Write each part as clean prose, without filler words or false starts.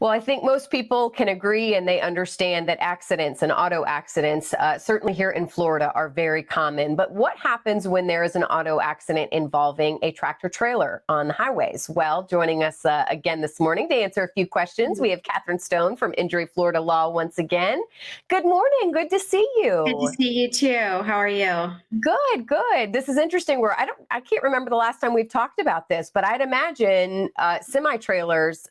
Well, I think most people can agree and they understand that accidents and auto accidents, certainly here in Florida, are very common. But what happens when there is an auto accident involving a tractor trailer on the highways? Well, joining us again this morning to answer a few questions, we have Katherine Stone from Injury Florida Law once again. Good morning. Good to see Good to you. see you too. How are you? Good, good. This is interesting. I can't remember the last time we've talked about this, but I'd imagine semi trailers.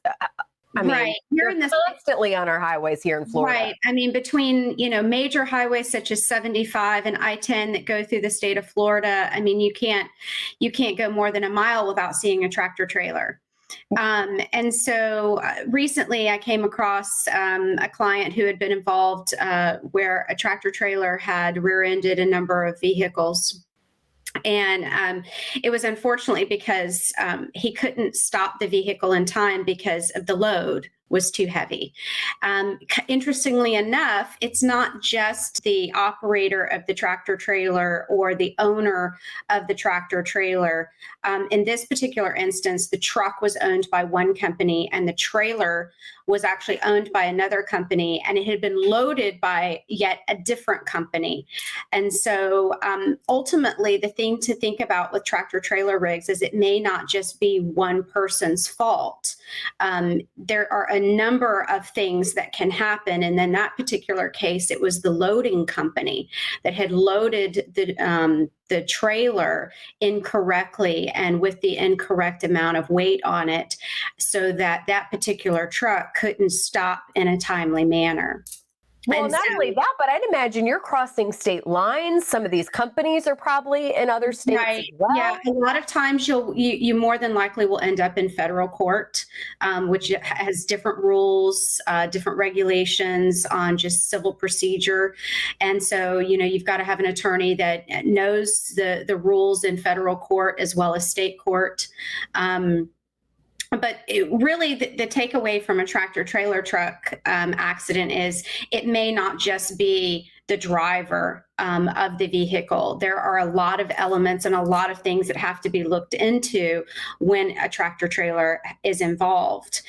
I mean, Right. Here they're in this constantly on our highways here in Florida. right. I mean, between, major highways such as 75 and I-10 that go through the state of Florida, I mean, you can't go more than a mile without seeing a tractor trailer. And so recently I came across a client who had been involved where a tractor trailer had rear-ended a number of vehicles. And it was unfortunately because he couldn't stop the vehicle in time because of the load was too heavy. Interestingly enough, it's not just the operator of the tractor trailer or the owner of the tractor trailer. In this particular instance, the truck was owned by one company and the trailer was actually owned by another company, and it had been loaded by yet a different company. And so ultimately, the thing to think about with tractor trailer rigs is it may not just be one person's fault. There are a number of things that can happen. And in that particular case, it was the loading company that had loaded the trailer incorrectly and with the incorrect amount of weight on it, so that that particular truck couldn't stop in a timely manner. Well, And not so, only that, but I'd imagine you're crossing state lines. Some of these companies are probably in other states as right, yeah, well. a lot of times you more than likely will end up in federal court, which has different rules, different regulations on just civil procedure. And so, you've got to have an attorney that knows the rules in federal court as well as state court. But really, the takeaway from a tractor trailer truck accident is it may not just be the driver of the vehicle. There are a lot of elements and a lot of things that have to be looked into when a tractor trailer is involved.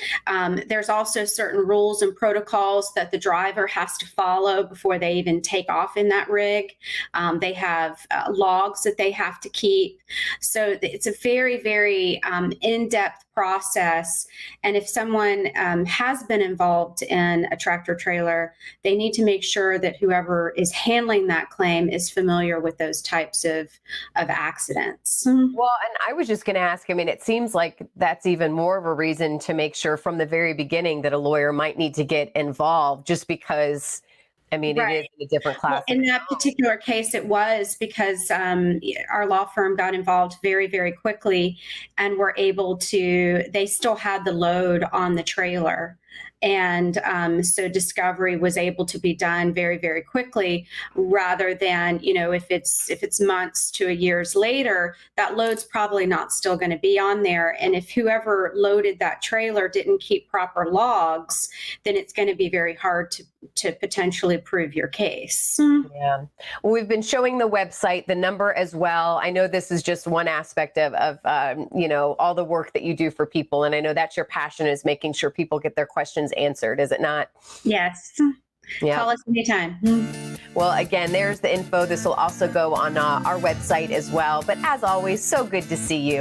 There's also certain rules and protocols that the driver has to follow before they even take off in that rig. They have logs that they have to keep. So it's a very, very in-depth process. And if someone has been involved in a tractor trailer, they need to make sure that whoever is handling that claim is familiar with those types of accidents. Well, and I was just going to ask, I mean, it seems like that's even more of a reason to make sure from the very beginning that a lawyer might need to get involved just because, I mean, it is Right. in a different class Well, of in that particular case, it was because our law firm got involved very, very quickly and were able to, they still had the load on the trailer. And so discovery was able to be done very, very quickly, rather than, if it's months to a years later, that load's probably not still going to be on there. And if whoever loaded that trailer didn't keep proper logs, then it's going to be very hard to potentially prove your case. Yeah. Well, we've been showing the website, the number as well. I know this is just one aspect of all the work that you do for people. And I know that's your passion, is making sure people get their questions answered, is it not? Yes. Yeah. Call us anytime. Well, again, there's the info. This will also go on our website as well. But as always, so good to see you.